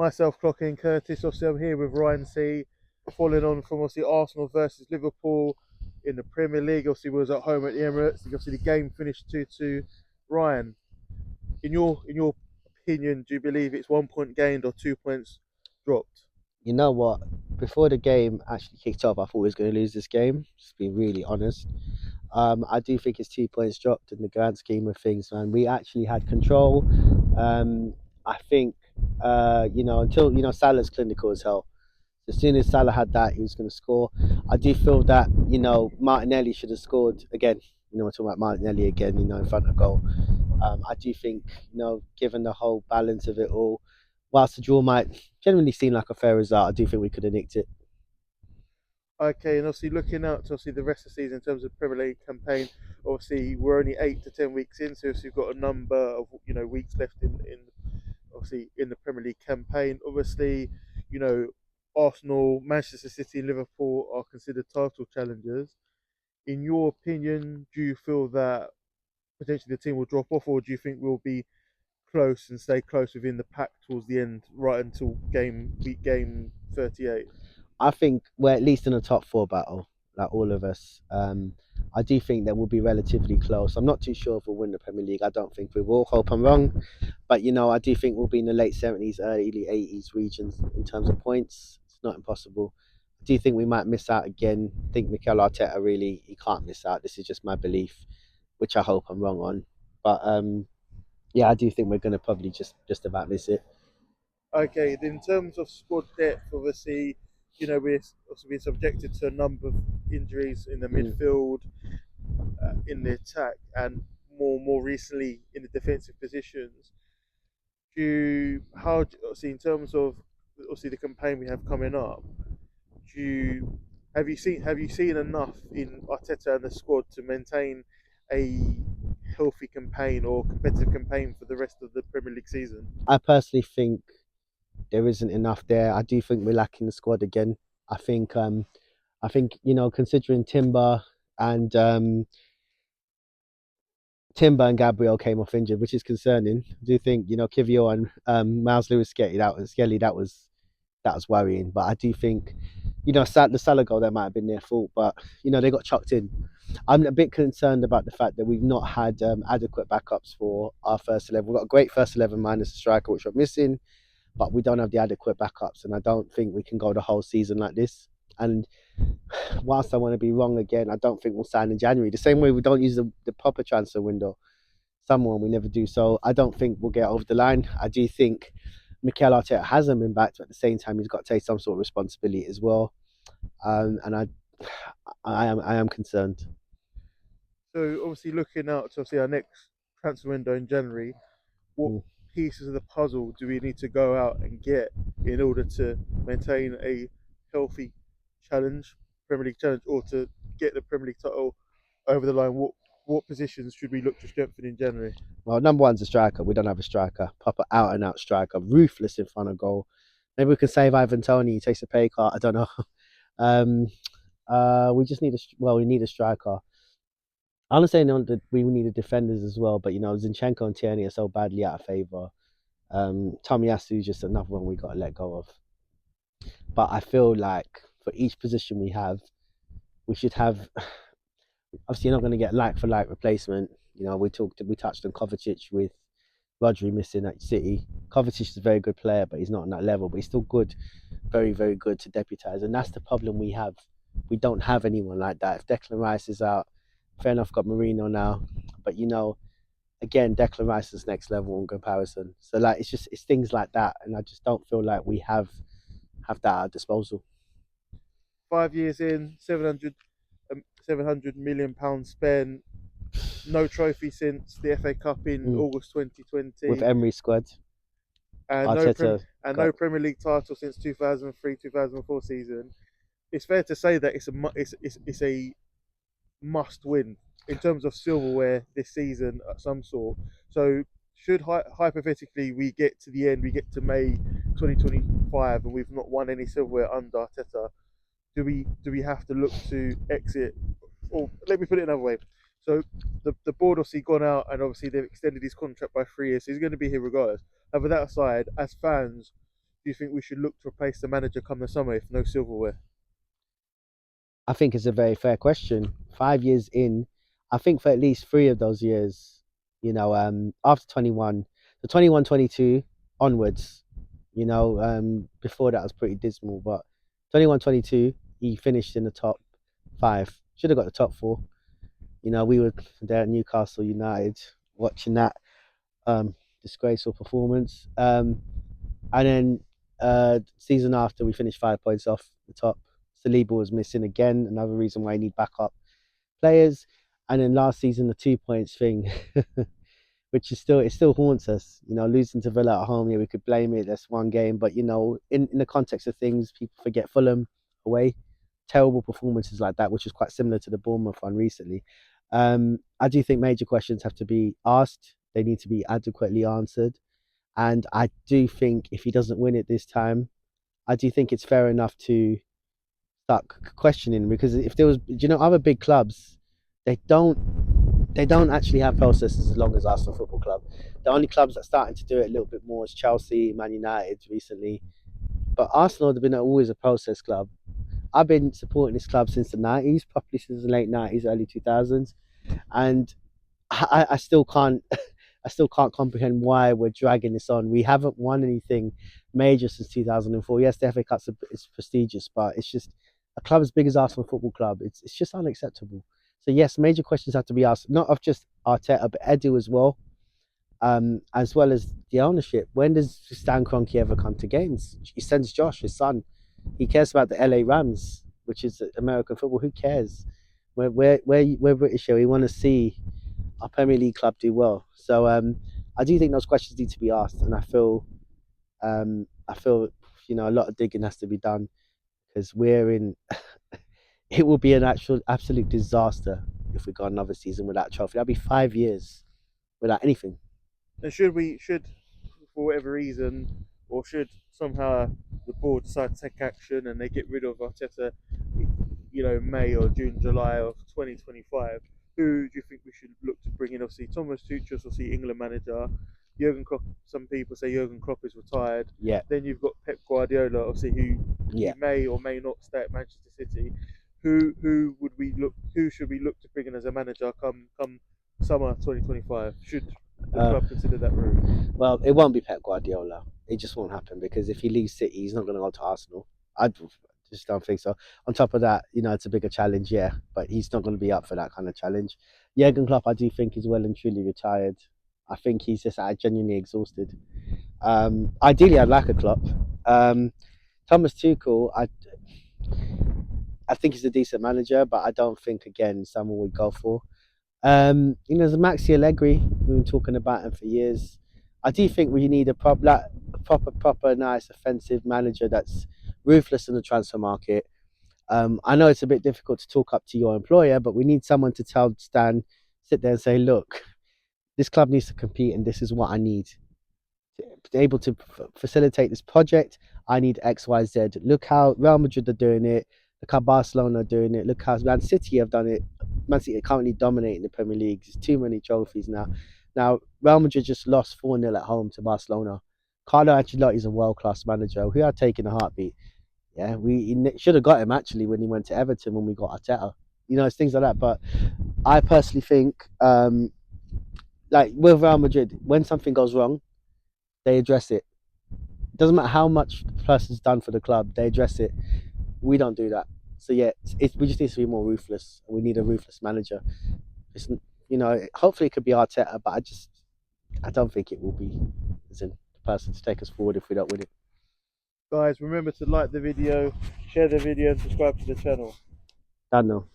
Myself, Clocking Curtis. Obviously, I'm here with Ryan C. Following on from obviously Arsenal versus Liverpool in the Premier League. Obviously, we was at home at the Emirates. Obviously, the game finished 2-2. Ryan, in your opinion, do you believe it's 1 point gained or 2 points dropped? You know what? Before the game actually kicked off, I thought we was going to lose this game. Just being really honest. I do think it's 2 points dropped in the grand scheme of things, man. We actually had control. I think, until Salah's clinical as hell. As soon as Salah had that, he was going to score. I do feel that Martinelli should have scored again. We're talking about Martinelli again. In front of goal. I do think, given the whole balance of it all, whilst the draw might generally seem like a fair result, I do think we could have nicked it. Okay, and obviously looking out to obviously the rest of the season in terms of Premier League campaign, obviously we're only 8 to 10 weeks in, so obviously we've got a number of weeks left in obviously in the Premier League campaign. Obviously, you know Arsenal, Manchester City, and Liverpool are considered title challengers. In your opinion, do you feel that potentially the team will drop off, or do you think we'll be close and stay close within the pack towards the end, right until game 38? I think we're at least in a top four battle, like all of us. I do think that we'll be relatively close. I'm not too sure if we'll win the Premier League. I don't think we will. Hope I'm wrong, but I do think we'll be in the late 70s, early 80s regions in terms of points. It's not impossible. I do think we might miss out again. I think Mikel Arteta really he can't miss out. This is just my belief, which I hope I'm wrong on. But yeah, I do think we're going to probably just about miss it. Okay, in terms of squad depth, obviously, we're also being subjected to a number of injuries in the Mm. midfield, in the attack, and more recently in the defensive positions. Obviously in terms of obviously the campaign we have coming up, do you have you seen enough in Arteta and the squad to maintain a healthy campaign or competitive campaign for the rest of the Premier League season? I personally think there isn't enough there. I do think we're lacking the squad again. I think considering and Timber and Gabriel came off injured, which is concerning. I do think Kivio and Miles Lewis Skelly, that was worrying. But I do think the Salah goal there might have been their fault, but they got chucked in. I'm a bit concerned about the fact that we've not had adequate backups for our first 11. We've got a great first 11 minus a striker, which we're missing, but we don't have the adequate backups, and I don't think we can go the whole season like this. And whilst I want to be wrong again, I don't think we'll sign in January. The same way we don't use the proper transfer window. Someone we never do. So I don't think we'll get over the line. I do think Mikel Arteta hasn't been back, but at the same time, he's got to take some sort of responsibility as well. And I am concerned. So obviously looking out to obviously our next transfer window in January, what Mm. pieces of the puzzle do we need to go out and get in order to maintain a healthy challenge, Premier League challenge, or to get the Premier League title over the line? What positions should we look to strengthen in January? Well, number one's a striker. We don't have a striker, proper out and out striker, ruthless in front of goal. Maybe we can save Ivan Tony. He takes a pay cut. I don't know. Um, we just need we need a striker. I'm not saying that we need defenders as well, but Zinchenko and Tierney are so badly out of favour. Tomiyasu is just another one we got to let go of. But I feel like for each position we have, we should have. Obviously, you're not going to get like for like replacement. We touched on Kovacic with Rodri missing at City. Kovacic is a very good player, but he's not on that level. But he's still good, very very good to deputise, and that's the problem we have. We don't have anyone like that. If Declan Rice is out, fair enough, got Marino now, but again, Declan Rice is next level in comparison. So like, it's things like that, and I just don't feel like we have that at our disposal. 5 years in, 700 million pounds spent, no trophy since the FA Cup in Mm. August With 2020, Emery's squad, and Arteta got no Premier League title since 2003-2004 season. It's fair to say that it's a must win in terms of silverware this season of some sort. So should hypothetically we get to the end, we get to May 2025, and we've not won any silverware under Arteta, do we have to look to exit? Or let me put it another way. So the board obviously gone out and obviously they've extended his contract by 3 years, so he's going to be here regardless. And with that aside, as fans, do you think we should look to replace the manager come the summer if no silverware? I think it's a very fair question. 5 years in, I think for at least 3 of those years, after 21, the 21, 22 onwards, before that was pretty dismal, but 21, 22, he finished in the top five. Should have got the top four. We were there at Newcastle United watching that disgraceful performance. And then season after, we finished 5 points off the top. Saliba was missing again, another reason why you need backup players. And then last season, the 2 points thing, which is still, it still haunts us. Losing to Villa at home, yeah, we could blame it. That's one game, but in the context of things, people forget Fulham away. Terrible performances like that, which is quite similar to the Bournemouth one recently. I do think major questions have to be asked. They need to be adequately answered. And I do think if he doesn't win it this time, I do think it's fair enough to start questioning, because if there was, other big clubs, they don't they don't actually have processes as long as Arsenal Football Club. The only clubs that are starting to do it a little bit more is Chelsea, Man United recently, but Arsenal have been always a process club. I've been supporting this club since the 90s, probably since the late 90s, early 2000s, and I still can't I still can't comprehend why we're dragging this on. We haven't won anything major since 2004. Yes, the FA Cup's is prestigious, but it's just a club as big as Arsenal Football Club. It's just unacceptable. So yes, major questions have to be asked, not of just Arteta, but Edu as well as the ownership. When does Stan Kroenke ever come to games? He sends Josh, his son. He cares about the LA Rams, which is American football. Who cares? We're British here. We want to see our Premier League club do well. So I do think those questions need to be asked, and I feel a lot of digging has to be done, because we're in. It will be an absolute disaster if we got another season without a trophy. That'd be 5 years without anything. And should for whatever reason, or should somehow the board decide to take action and they get rid of Arteta, May or June, July of 2025, who do you think we should look to bring in? Obviously, Thomas Tuchel, obviously England manager. Jurgen Klopp. Some people say Jurgen Klopp is retired. Yeah, Then you've got Pep Guardiola, obviously, who he yeah. may or may not stay at Manchester City. Who would we look? Who should we look to bring in as a manager come summer 2025? Should the Uh, club consider that route? well, it won't be Pep Guardiola. It just won't happen, because if he leaves City, he's not going to go to Arsenal. I just don't think so. On top of that, it's a bigger challenge, yeah, but he's not going to be up for that kind of challenge. Jurgen Klopp, I do think, is well and truly retired. I think he's just genuinely exhausted. Ideally, I'd like a Klopp. Thomas Tuchel, I think he's a decent manager, but I don't think, again, someone would go for. There's Maxi Allegri. We've been talking about him for years. I do think we need a proper, nice, offensive manager that's ruthless in the transfer market. I know it's a bit difficult to talk up to your employer, but we need someone to tell Stan, sit there and say, look, this club needs to compete, and this is what I need to be able to facilitate this project. I need X, Y, Z. Look how Real Madrid are doing it. Look how Barcelona are doing it. Look how Man City have done it. Man City are currently dominating the Premier League. There's too many trophies now. Now, Real Madrid just lost 4-0 at home to Barcelona. Carlo Ancelotti is a world-class manager who had taken a heartbeat. Yeah, we should have got him actually when he went to Everton when we got Arteta. It's things like that. But I personally think, like with Real Madrid, when something goes wrong, they address it. It doesn't matter how much the person's done for the club, they address it. We don't do that. So yeah, we just need to be more ruthless. We need a ruthless manager. It's, hopefully it could be Arteta, but I don't think it will be, as in the person to take us forward if we don't win it. Guys, remember to like the video, share the video, and subscribe to the channel. I don't know.